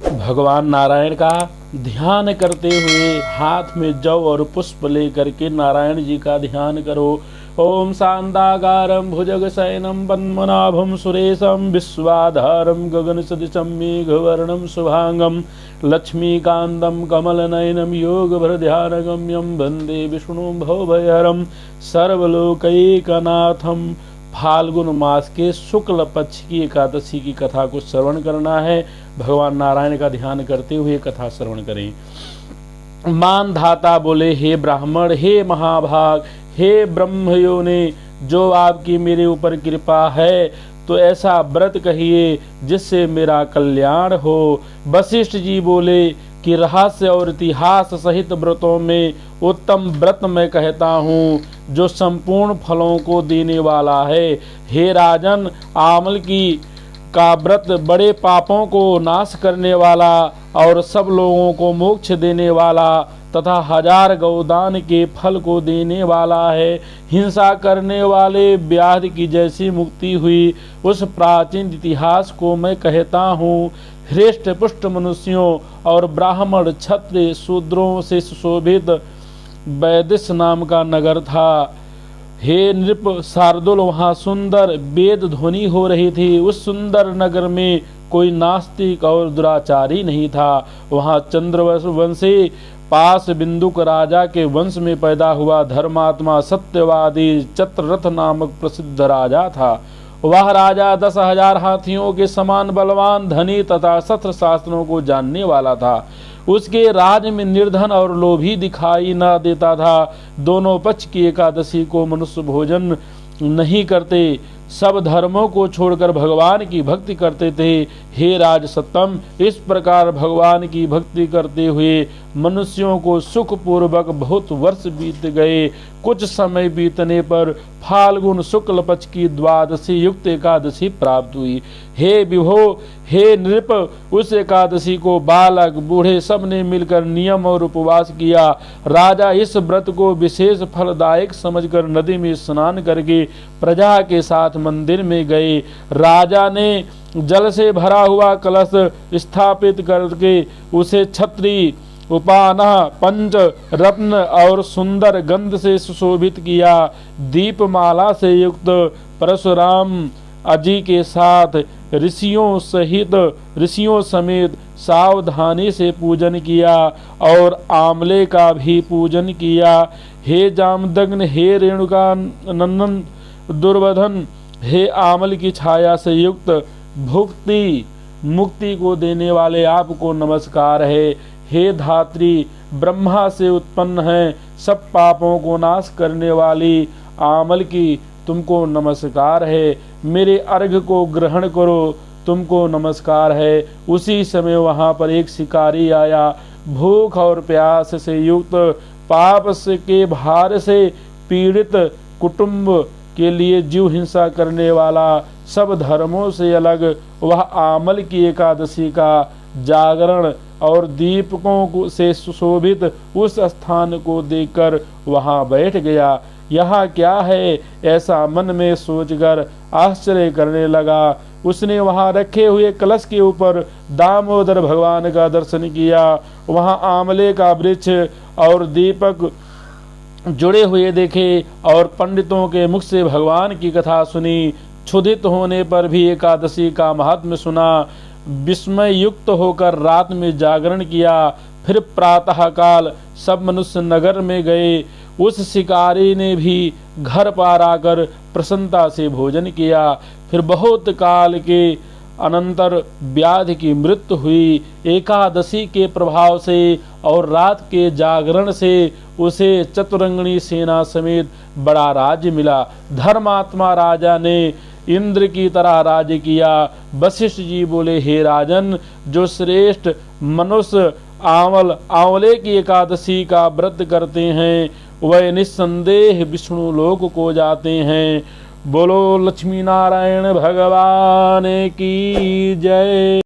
भगवान नारायण का ध्यान करते हुए हाथ में जव और पुष्प लेकर के नारायण जी का ध्यान करो। ओम शांताकारं भुजगशयनं पद्मनाभं सुरेशं विश्वाधारं गगनसदृशं मेघवर्णं शुभांगं लक्ष्मीकान्तं कमलनयनं योगभरध्यानगम्यं वन्दे विष्णुं भवभयहरं सर्वलोकैकनाथं। फाल्गुन मास के शुक्ल पक्ष की एकादशी की कथा को श्रवण करना है। भगवान नारायण का ध्यान करते हुए कथा श्रवण करें। मानधाता बोले, हे ब्राह्मण, हे महाभाग, हे ब्रह्मयोनि, जो आपकी मेरे ऊपर कृपा है तो ऐसा व्रत कहिए जिससे मेरा कल्याण हो। वशिष्ठ जी बोले कि रहस्य और इतिहास सहित व्रतों में उत्तम व्रत मैं कहता हूँ जो संपूर्ण फलों को देने वाला है। हे राजन, आमल की का व्रत बड़े पापों को नाश करने वाला और सब लोगों को मोक्ष देने वाला तथा 1000 गौदान के फल को देने वाला है। हिंसा करने वाले व्याधि की जैसी मुक्ति हुई उस प्राचीन इतिहास को मैं कहता हूँ। हृष्ट पुष्ट मनुष्यों और ब्राह्मण क्षत्रिय शूद्रों से सुशोभित वैदिश नाम का नगर था। हे नृप शार्दुल, वहाँ सुंदर वेद ध्वनि हो रही थी। उस सुंदर नगर में कोई नास्तिक और दुराचारी नहीं था। वहाँ चंद्रवंशी पास बिंदुक राजा के वंश में पैदा हुआ धर्मात्मा सत्यवादी चत्ररथ नामक प्रसिद्ध राजा था। वह राजा 10,000 हाथियों के समान बलवान, धनी तथा शस्त्र शास्त्रों को जानने वाला था। उसके राज में निर्धन और लोभी दिखाई न देता था। दोनों पक्ष की एकादशी को मनुष्य भोजन नहीं करते, सब धर्मों को छोड़कर भगवान की भक्ति करते थे। हे राजसत्तम, इस प्रकार भगवान की भक्ति करते हुए मनुष्यों को सुख पूर्वक बहुत वर्ष बीत गए। कुछ समय बीतने पर फाल्गुन शुक्ल पक्ष की द्वादशी युक्त एकादशी प्राप्त हुई। हे विभो, हे नृप, उस एकादशी को बालक बूढ़े सब ने मिलकर नियम और उपवास किया। राजा इस व्रत को विशेष फलदायक समझकर नदी में स्नान करके प्रजा के साथ मंदिर में गए। राजा ने जल से भरा हुआ कलश स्थापित करके उसे छत्री, उपानह, पंच रत्न और सुंदर गंध से सुशोभित किया। दीपमाला से युक्त परशुराम अजी के साथ ऋषियों समेत सावधानी से पूजन किया और आमले का भी पूजन किया। हे जामदग्न, हे रेणुका नंदन दुर्वधन, हे आमल की छाया से युक्त भुक्ति मुक्ति को देने वाले आपको नमस्कार है। हे धात्री, ब्रह्मा से उत्पन्न है, सब पापों को नाश करने वाली आमल की तुमको नमस्कार है। मेरे अर्घ को ग्रहण करो, तुमको नमस्कार है। उसी समय वहां पर एक शिकारी आया। भूख और प्यास से युक्त, पाप के भार से पीड़ित, कुटुंब के लिए जीव हिंसा करने वाला, सब धर्मों से अलग वह आमल की एकादशी का जागरण और दीपकों से सुशोभित उस स्थान को देखकर वहां बैठ गया। यहाँ क्या है, ऐसा मन में सोचकर आश्चर्य करने लगा। उसने वहां रखे हुए कलश के ऊपर दामोदर भगवान का दर्शन किया। वहां आमले का वृक्ष और दीपक जुड़े हुए देखे और पंडितों के मुख से भगवान की कथा सुनी। क्षुधित होने पर भी एकादशी का महात्म्य सुना। विस्मय युक्त होकर रात में जागरण किया। फिर प्रातः काल सब मनुष्य नगर में गए। उस शिकारी ने भी घर पार आकर प्रसन्नता से भोजन किया। फिर बहुत काल के अनंतर व्याधि की मृत्यु हुई। एकादशी के प्रभाव से और रात के जागरण से उसे चतुरंगणी सेना समेत बड़ा राज्य मिला। धर्मात्मा राजा ने इंद्र की तरह राज्य किया। वशिष्ठ जी बोले, हे राजन, जो श्रेष्ठ मनुष्य आंवले की एकादशी का व्रत करते हैं वह निस्संदेह विष्णु लोक को जाते हैं। बोलो लक्ष्मी नारायण भगवान की जय।